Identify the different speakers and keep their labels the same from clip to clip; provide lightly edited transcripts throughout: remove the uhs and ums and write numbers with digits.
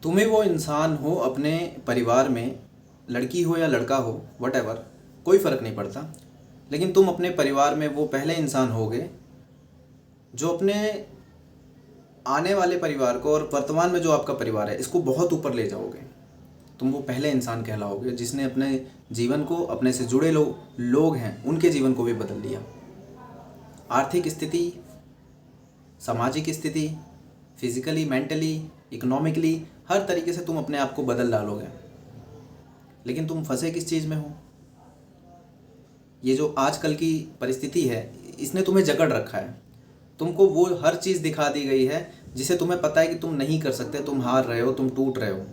Speaker 1: तुम ही वो इंसान हो अपने परिवार में, लड़की हो या लड़का हो, वट कोई फ़र्क नहीं पड़ता। लेकिन तुम अपने परिवार में वो पहले इंसान होगे जो अपने आने वाले परिवार को और वर्तमान में जो आपका परिवार है इसको बहुत ऊपर ले जाओगे। तुम वो पहले इंसान कहलाओगे जिसने अपने जीवन को, अपने से जुड़े लोग हैं उनके जीवन को भी बदल दिया। आर्थिक स्थिति, सामाजिक स्थिति, फिजिकली, मेंटली, इकोनॉमिकली, हर तरीके से तुम अपने आप को बदल डालोगे। लेकिन तुम फंसे किस चीज़ में हो? ये जो आजकल की परिस्थिति है इसने तुम्हें जकड़ रखा है। तुमको वो हर चीज़ दिखा दी गई है जिसे तुम्हें पता है कि तुम नहीं कर सकते, तुम हार रहे हो, तुम टूट रहे हो।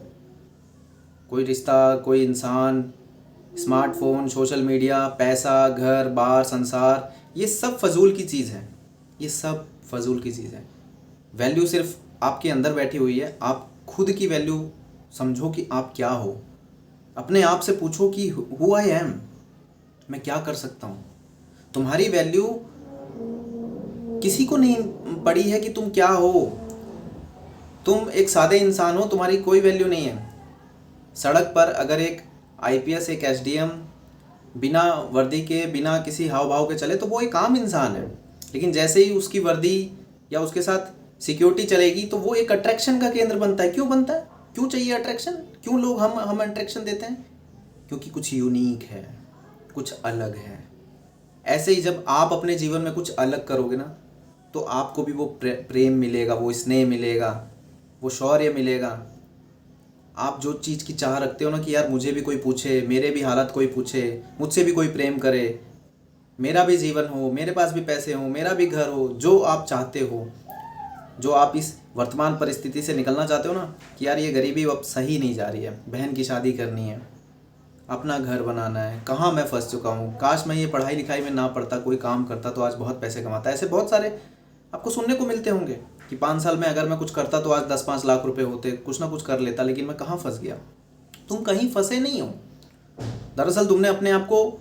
Speaker 1: कोई रिश्ता, कोई इंसान, स्मार्टफोन, सोशल मीडिया, पैसा, घर बार, संसार, ये सब फजूल की चीज़ है। ये सब फजूल की चीज़ है। वैल्यू सिर्फ आपके अंदर बैठी हुई है। आप खुद की वैल्यू समझो कि आप क्या हो। अपने आप से पूछो कि हु आई एम, मैं क्या कर सकता हूँ। तुम्हारी वैल्यू किसी को नहीं पड़ी है कि तुम क्या हो। तुम एक सादे इंसान हो, तुम्हारी कोई वैल्यू नहीं है। सड़क पर अगर एक आईपीएस, एक एसडीएम बिना वर्दी के, बिना किसी हाव भाव के चले तो वो एक आम इंसान है। लेकिन जैसे ही उसकी वर्दी या उसके साथ सिक्योरिटी चलेगी तो वो एक अट्रैक्शन का केंद्र बनता है। क्यों बनता है? क्यों चाहिए अट्रैक्शन? क्यों लोग हम अट्रैक्शन देते हैं? क्योंकि कुछ यूनिक है, कुछ अलग है। ऐसे ही जब आप अपने जीवन में कुछ अलग करोगे ना तो आपको भी वो प्रेम मिलेगा, वो स्नेह मिलेगा, वो शौर्य मिलेगा। आप जो चीज़ की चाह रखते हो ना कि यार मुझे भी कोई पूछे, मेरे भी हालात कोई पूछे, मुझसे भी कोई प्रेम करे, मेरा भी जीवन हो, मेरे पास भी पैसे हो, मेरा भी घर हो, जो आप चाहते हो, जो आप इस वर्तमान परिस्थिति से निकलना चाहते हो ना कि यार ये गरीबी अब सही नहीं जा रही है, बहन की शादी करनी है, अपना घर बनाना है, कहाँ मैं फंस चुका हूँ, काश मैं ये पढ़ाई लिखाई में ना पढ़ता, कोई काम करता तो आज बहुत पैसे कमाता। ऐसे बहुत सारे आपको सुनने को मिलते होंगे कि 5 साल में अगर मैं कुछ करता तो आज 10-5 लाख रुपए होते, कुछ ना कुछ कर लेता, लेकिन मैं कहाँ फंस गया। तुम कहीं फंसे नहीं हो। दरअसल तुमने अपने आप को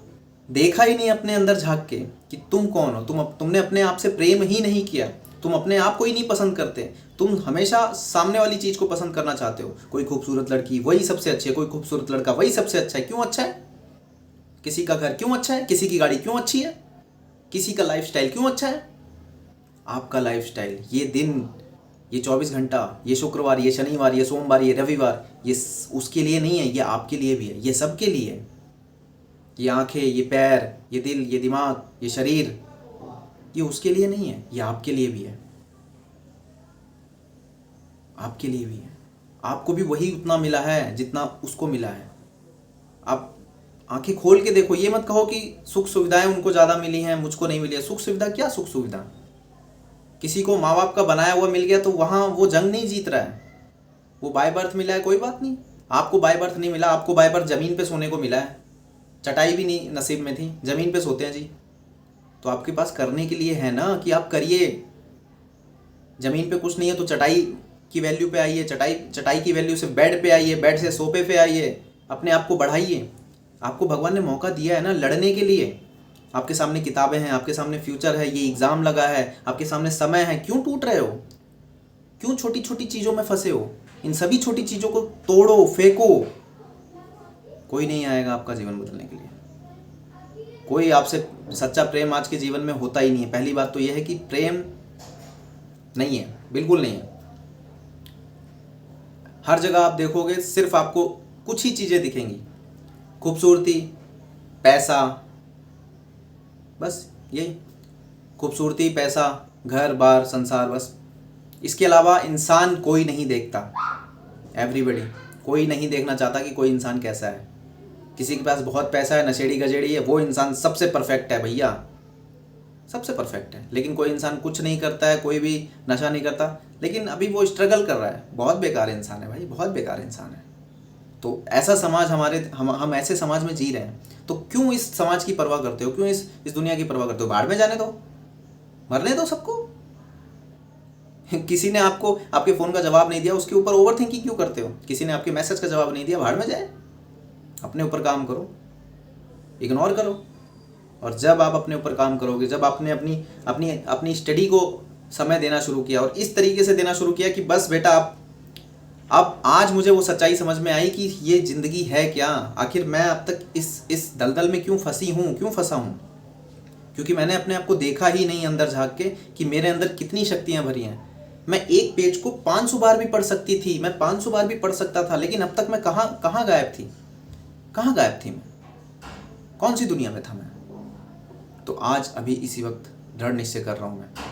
Speaker 1: देखा ही नहीं अपने अंदर झांक के कि तुम कौन हो। तुमने अपने आप से प्रेम ही नहीं किया। तुम अपने आप को ही नहीं पसंद करते। तुम हमेशा सामने वाली चीज़ को पसंद करना चाहते हो। कोई खूबसूरत लड़की वही सबसे अच्छी है, कोई खूबसूरत लड़का वही सबसे अच्छा है। क्यों अच्छा है? किसी का घर क्यों अच्छा है? किसी की गाड़ी क्यों अच्छी है? किसी का लाइफस्टाइल क्यों अच्छा है? आपका लाइफस्टाइल, ये दिन, ये 24 घंटा, ये शुक्रवार, ये शनिवार, ये सोमवार, ये रविवार, ये उसके लिए नहीं है, ये आपके लिए भी है, ये सबके लिए है। ये आंखें, ये पैर, ये दिल, ये दिमाग, ये शरीर, ये उसके लिए नहीं है, ये आपके लिए भी है। आपके लिए भी है। आपको भी वही उतना मिला है जितना उसको मिला है। आप आंखें खोल के देखो। ये मत कहो कि सुख सुविधाएं उनको ज़्यादा मिली हैं, मुझको नहीं मिली है। सुख सुविधा क्या सुख सुविधा? किसी को माँ बाप का बनाया हुआ मिल गया तो वहाँ वो जंग नहीं जीत रहा है। वो बाय बर्थ मिला है, कोई बात नहीं। आपको बाय बर्थ नहीं मिला, आपको बाय बर्थ ज़मीन पे सोने को मिला है। चटाई भी नहीं नसीब में थी, ज़मीन पे सोते हैं जी। तो आपके पास करने के लिए है ना कि आप करिए। ज़मीन पे कुछ नहीं है तो चटाई की वैल्यू पे आइए, चटाई की वैल्यू से बेड पे आइए, बेड से सोफे पे आइए, अपने आप को बढ़ाइए। आपको भगवान ने मौका दिया है ना लड़ने के लिए। आपके सामने किताबें हैं, आपके सामने फ्यूचर है, ये एग्ज़ाम लगा है, आपके सामने समय है। क्यों टूट रहे हो? क्यों छोटी छोटी चीज़ों में फंसे हो? इन सभी छोटी चीज़ों को तोड़ो, फेंको। कोई नहीं आएगा आपका जीवन बदलने के लिए। कोई आपसे सच्चा प्रेम आज के जीवन में होता ही नहीं है। पहली बात तो यह है कि प्रेम नहीं है, बिल्कुल नहीं है। हर जगह आप देखोगे सिर्फ आपको कुछ ही चीज़ें दिखेंगी, खूबसूरती, पैसा, बस यही। खूबसूरती, पैसा, घर बार, संसार, बस। इसके अलावा इंसान कोई नहीं देखता। एवरीबडी, कोई नहीं देखना चाहता कि कोई इंसान कैसा है। किसी के पास बहुत पैसा है, नशेड़ी गजेड़ी है, वो इंसान सबसे परफेक्ट है भैया, सबसे परफेक्ट है। लेकिन कोई इंसान कुछ नहीं करता है, कोई भी नशा नहीं करता, लेकिन अभी वो स्ट्रगल कर रहा है, बहुत बेकार इंसान है भाई, बहुत बेकार इंसान है। तो ऐसा समाज हम ऐसे समाज में जी रहे हैं। तो क्यों इस समाज की परवाह करते हो? क्यों इस दुनिया की परवाह करते हो? भाड़ में जाने दो, मरने दो सबको। किसी ने आपको आपके फ़ोन का जवाब नहीं दिया, उसके ऊपर ओवर थिंकिंग क्यों करते हो? किसी ने आपके मैसेज का जवाब नहीं दिया, भाड़ में जाए। अपने ऊपर काम करो, इग्नोर करो। और जब आप अपने ऊपर काम करोगे, जब आपने अपनी स्टडी को समय देना शुरू किया और इस तरीके से देना शुरू किया कि बस बेटा अब आज मुझे वो सच्चाई समझ में आई कि ये ज़िंदगी है क्या, आखिर मैं अब तक इस दलदल में क्यों फंसा हूँ। क्योंकि मैंने अपने आप को देखा ही नहीं अंदर झाँक के कि मेरे अंदर कितनी शक्तियाँ भरी हैं। मैं एक पेज को 500 बार भी पढ़ सकती थी, मैं 500 बार भी पढ़ सकता था, लेकिन अब तक मैं कहाँ गायब थी, मैं कौन सी दुनिया में था मैं। तो आज अभी इसी वक्त दृढ़ निश्चय कर रहा हूँ मैं